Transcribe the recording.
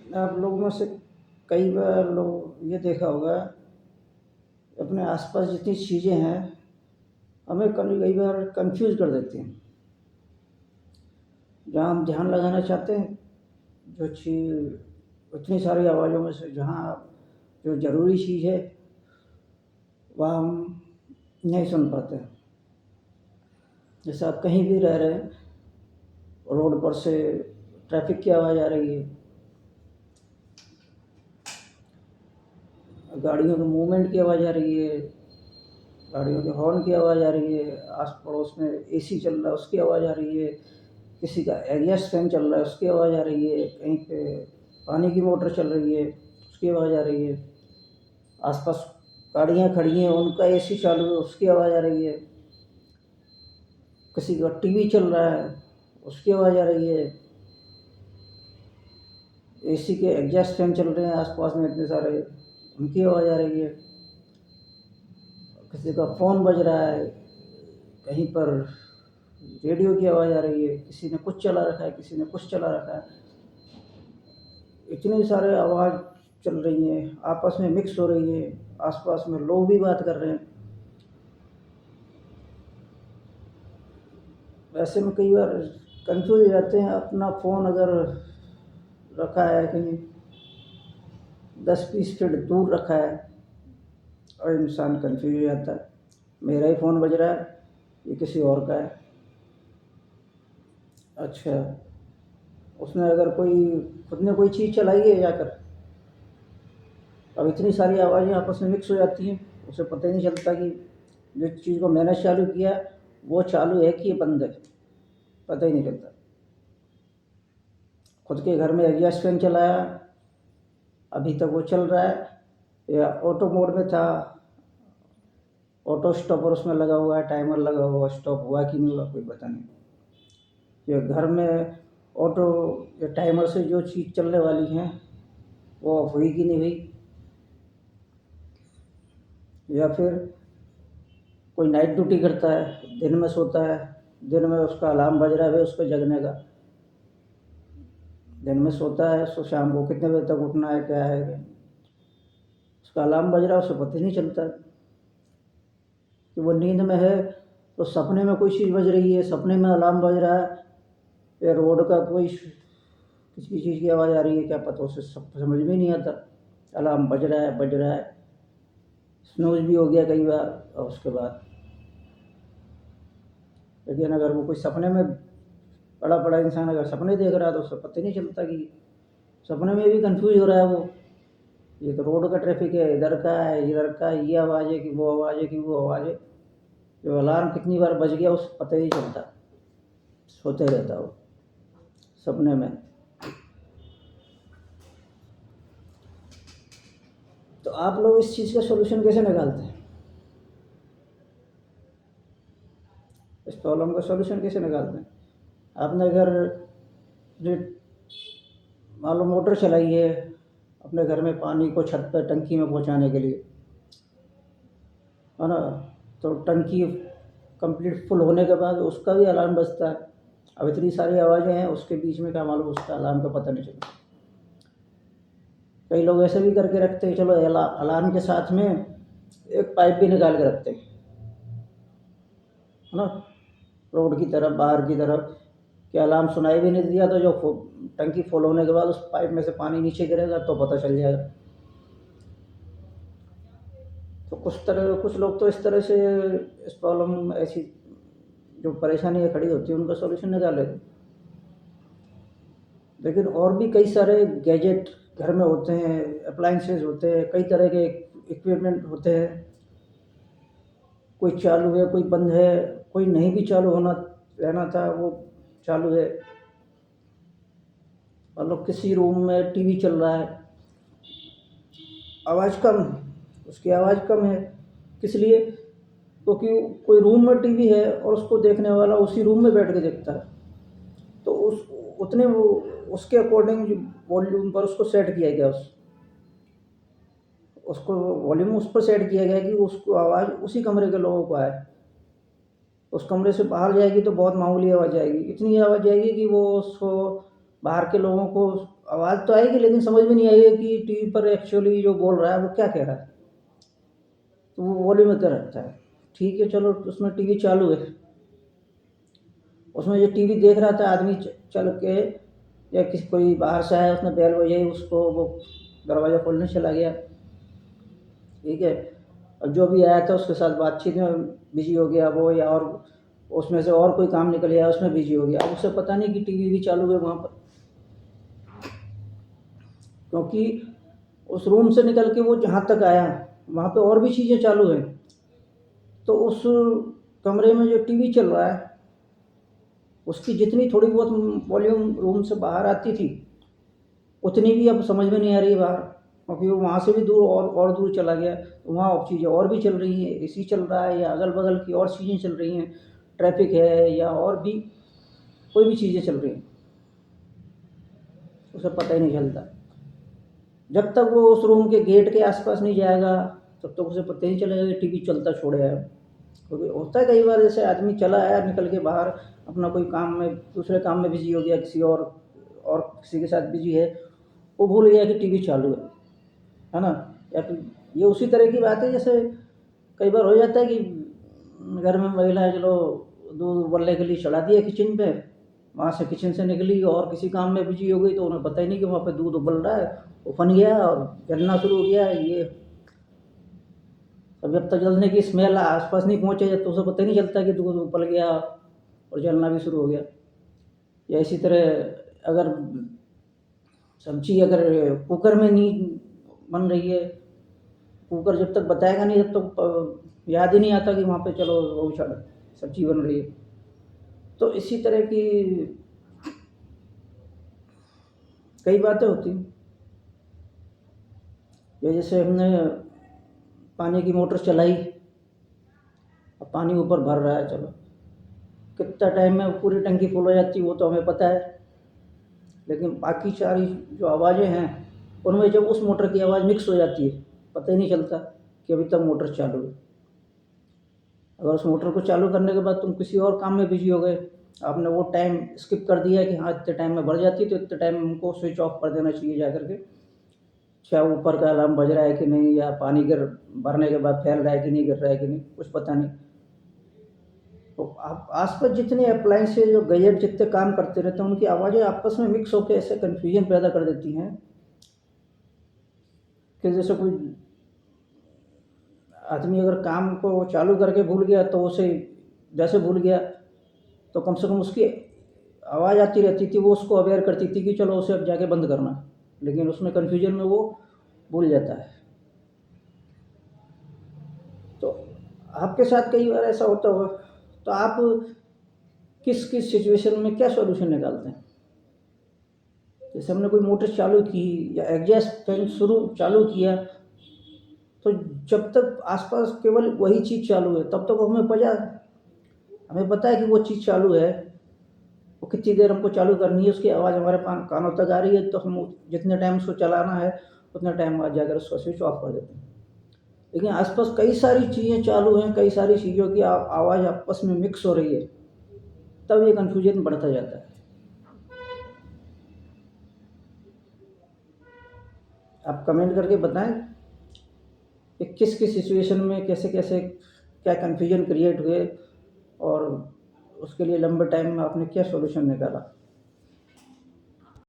आप लोगों में से कई बार लोग ये देखा होगा, अपने आसपास जितनी चीज़ें हैं हमें कई बार कंफ्यूज कर देती हैं। जहाँ हम ध्यान लगाना चाहते हैं, जो चीज़ इतनी सारी आवाज़ों में से जहाँ जो ज़रूरी चीज़ है वह हम नहीं सुन पाते। जैसे आप कहीं भी रह रहे हैं, रोड पर से ट्रैफिक की आवाज़ आ रही है, गाड़ियों के मूवमेंट की आवाज़ आ रही है, गाड़ियों के हॉर्न की आवाज़ आ रही है, आस पड़ोस में एसी चल रहा है उसकी आवाज़ आ रही है, किसी का एग्जॉस्ट फैन चल रहा है उसकी आवाज़ आ रही है, कहीं पे पानी की मोटर चल रही है उसकी आवाज़ आ रही है, आसपास गाड़ियाँ खड़ी हैं उनका एसी चालू है उसकी आवाज़ आ रही है, किसी का टीवी चल रहा है उसकी आवाज़ आ रही है, एसी के एग्जॉस्ट फैन चल रहे हैं आसपास में इतने सारे उनकी आवाज़ आ रही है, किसी का फ़ोन बज रहा है, कहीं पर रेडियो की आवाज़ आ रही है, किसी ने कुछ चला रखा है, किसी ने कुछ चला रखा है। इतनी सारे आवाज़ चल रही हैं, आपस में मिक्स हो रही है, आसपास में लोग भी बात कर रहे हैं। ऐसे में कई बार कंफ्यूज हो जाते हैं। अपना फ़ोन अगर रखा है कहीं 10-20 फीट दूर रखा है और इंसान कंफ्यूज हो जाता है, मेरा ही फ़ोन बज रहा है ये किसी और का है। अच्छा, उसने अगर खुद ने कोई चीज़ चलाई है जाकर, अब इतनी सारी आवाज़ें आपस में मिक्स हो जाती हैं, उसे पता ही नहीं चलता कि जिस चीज़ को मैंने चालू किया वो चालू है कि ये बंद है, पता ही नहीं चलता। खुद के घर में एग्जॉस्ट फैन चलाया, अभी तक वो चल रहा है या ऑटो मोड में था, ऑटो स्टॉपर उसमें लगा हुआ है, टाइमर लगा हुआ, स्टॉप हुआ कि नहीं हुआ कोई पता नहीं। ये घर में ऑटो या टाइमर से जो चीज़ चलने वाली है वो हुई कि नहीं हुई, या फिर कोई नाइट ड्यूटी करता है, दिन में सोता है, दिन में उसका अलार्म बज रहा है उसको जगने का, दिन में सोता है सो शाम को कितने बजे तक उठना है क्या है, उसका अलार्म बज रहा है उसे पता ही नहीं चलता कि वो नींद में है तो सपने में कोई चीज़ बज रही है, सपने में अलार्म बज रहा है, या रोड का कोई किसी चीज़ की आवाज़ आ रही है, क्या पता, उसे समझ में नहीं आता। अलार्म बज रहा है, स्नूज भी हो गया कई बार और उसके बाद। लेकिन अगर वो कोई सपने में पड़ा पड़ा इंसान अगर सपने देख रहा है तो उसे पता ही नहीं चलता कि सपने में भी कंफ्यूज हो रहा है वो, ये तो रोड का ट्रैफिक है, इधर का है, इधर का ये आवाज़ है कि वो आवाज़ है कि वो आवाज़ है। जो अलार्म कितनी बार बज गया उसे पता ही नहीं चलता, सोते रहता वो सपने में। तो आप लोग इस चीज़ का सोल्यूशन कैसे निकालते हैं? इस प्रॉब्लम का सोल्यूशन कैसे निकालते हैं? आपने अगर जो मान लो मोटर चलाई है अपने घर में पानी को छत पर टंकी में पहुंचाने के लिए, है ना, तो टंकी कंप्लीट फुल होने के बाद उसका भी अलार्म बजता है। अब इतनी सारी आवाज़ें हैं उसके बीच में क्या मालूम उसका अलार्म का पता नहीं चलता। कई लोग ऐसे भी करके रखते हैं, चलो अलार्म के साथ में एक पाइप भी निकाल के रखते हैं, है ना, रोड की तरफ बाहर की तरफ, कि अलार्म सुनाई भी नहीं दिया तो जो टंकी फुल होने के बाद उस पाइप में से पानी नीचे गिरेगा तो पता चल जाएगा। तो कुछ लोग तो इस तरह से इस प्रॉब्लम ऐसी जो परेशानियाँ खड़ी होती हैं उनका सॉल्यूशन निकाल लेते हैं। लेकिन और भी कई सारे गैजेट घर में होते हैं, अप्लायंसेस होते हैं, कई तरह के इक्विपमेंट होते हैं, कोई चालू है कोई बंद है, कोई नहीं भी चालू होना रहना था वो चालू है। मतलब किसी रूम में टीवी चल रहा है, आवाज़ कम, उसकी आवाज़ कम है, किस लिए? क्योंकि कोई रूम में टीवी है और उसको देखने वाला उसी रूम में बैठ के देखता है, तो वो उसके अकॉर्डिंग वॉल्यूम पर उसको सेट किया गया, उसको वॉल्यूम उस पर सेट किया गया कि उसको आवाज़ उसी कमरे के लोगों को आए। उस कमरे से बाहर जाएगी तो बहुत मामूली आवाज़ आएगी, इतनी आवाज़ आएगी कि वो उसको बाहर के लोगों को आवाज़ तो आएगी लेकिन समझ में नहीं आएगी कि टीवी पर एक्चुअली जो बोल रहा है वो क्या कह रहा है, तो वो वॉल्यूम में रहता है। ठीक है, चलो उसमें टीवी चालू है, उसमें जो टीवी देख रहा था आदमी चल के, या किसी कोई बाहर से आया उसने बैल बजाई, उसको वो दरवाज़ा खोलने चला गया, ठीक है, और जो भी आया था उसके साथ बातचीत में बिजी हो गया वो, या और उसमें से और कोई काम निकल गया उसमें बिजी हो गया। अब उसे पता नहीं कि टीवी भी चालू है वहाँ पर, क्योंकि उस रूम से निकल के वो जहाँ तक आया वहाँ पे और भी चीज़ें चालू हैं। तो उस कमरे में जो टीवी चल रहा है उसकी जितनी थोड़ी बहुत वॉल्यूम रूम से बाहर आती थी उतनी भी अब समझ में नहीं आ रही है बाहर, क्योंकि वो वहाँ से भी दूर और दूर चला गया। वहाँ अब चीज़ें और भी चल रही हैं, एसी चल रहा है या अगल बगल की और चीज़ें चल रही हैं, ट्रैफिक है या और भी कोई भी चीज़ें चल रही हैं, उसे पता ही नहीं चलता। जब तक वो उस रूम के गेट के आसपास नहीं जाएगा तब तक उसे पता ही नहीं चलेगा कि टीवी चलता छोड़े है। क्योंकि होता है कई बार जैसे आदमी चला आया निकल के बाहर अपना कोई काम में, दूसरे काम में बिजी हो गया, किसी और किसी के साथ बिजी है, वो भूल गया कि टीवी चालू है ना। या फिर ये उसी तरह की बात है जैसे कई बार हो जाता है कि घर में महिलाएं चलो दूध उबलने के लिए चढ़ा दिया किचन पे, वहाँ से किचन से निकली और किसी काम में बिजी हो गई तो उन्हें पता ही नहीं कि वहाँ पे दूध उबल रहा है, उफन गया और जलना शुरू हो गया। ये अब जब तक जलने की स्मेल आसपास नहीं पहुँचे तो उसे पता ही नहीं चलता कि दूध उबल गया और जलना भी शुरू हो गया। या इसी तरह अगर सब्जी अगर कुकर में नहीं बन रही है, कुकर जब तक बताएगा नहीं जब तक याद ही नहीं आता कि वहाँ पे चलो वो सब्जी बन रही है। तो इसी तरह की कई बातें होती हैं। या जैसे हमने पानी की मोटर चलाई, अब पानी ऊपर भर रहा है, चलो कितना टाइम में पूरी टंकी फुल हो जाती है वो तो हमें पता है, लेकिन बाकी सारी जो आवाज़ें हैं उनमें जब उस मोटर की आवाज़ मिक्स हो जाती है पता ही नहीं चलता कि अभी तक मोटर चालू है। अगर उस मोटर को चालू करने के बाद तुम किसी और काम में बिजी हो गए, आपने वो टाइम स्किप कर दिया कि हाँ इतने टाइम में भर जाती है तो इतने टाइम में हमको स्विच ऑफ कर देना चाहिए जा करके, चाहे ऊपर का अलार्म बज रहा है कि नहीं, या पानी गिर भरने के बाद फैल रहा है कि नहीं, गिर रहा है कि नहीं, कुछ पता नहीं। तो आप आसपास जितने अप्लायंसेज जो गैजेट जितने काम करते रहते हैं उनकी आवाज़ें आपस में मिक्स होकर ऐसे कन्फ्यूजन पैदा कर देती हैं कि जैसे कोई आदमी अगर काम को चालू करके भूल गया तो उसे जैसे भूल गया तो कम से कम उसकी आवाज़ आती रहती थी, वो उसको अवेयर करती थी कि चलो उसे अब जाके बंद करना, लेकिन उसमें कन्फ्यूजन में वो भूल जाता है। तो आपके साथ कई बार ऐसा होता होगा, तो आप किस किस सिचुएशन में क्या सॉल्यूशन निकालते हैं? जैसे हमने कोई मोटर चालू की या एग्जॉस्ट फैन चालू किया, तो जब तक आसपास केवल वही चीज़ चालू है तब तक हमें पता है कि वो चीज़ चालू है, वो कितनी देर हमको चालू करनी है, उसकी आवाज़ हमारे कानों तक आ रही है, तो हम जितने टाइम उसको चलाना है उतने टाइम बाद जाकर उसका स्विच ऑफ कर देते हैं। लेकिन आसपास कई सारी चीज़ें चालू हैं, कई सारी चीज़ों की आवाज़ आपस में मिक्स हो रही है, तब ये कन्फ्यूजन बढ़ता जाता है। आप कमेंट करके बताएं कि किस किस सिचुएशन में कैसे कैसे क्या कन्फ्यूजन क्रिएट हुए और उसके लिए लंबे टाइम में आपने क्या सॉल्यूशन निकाला।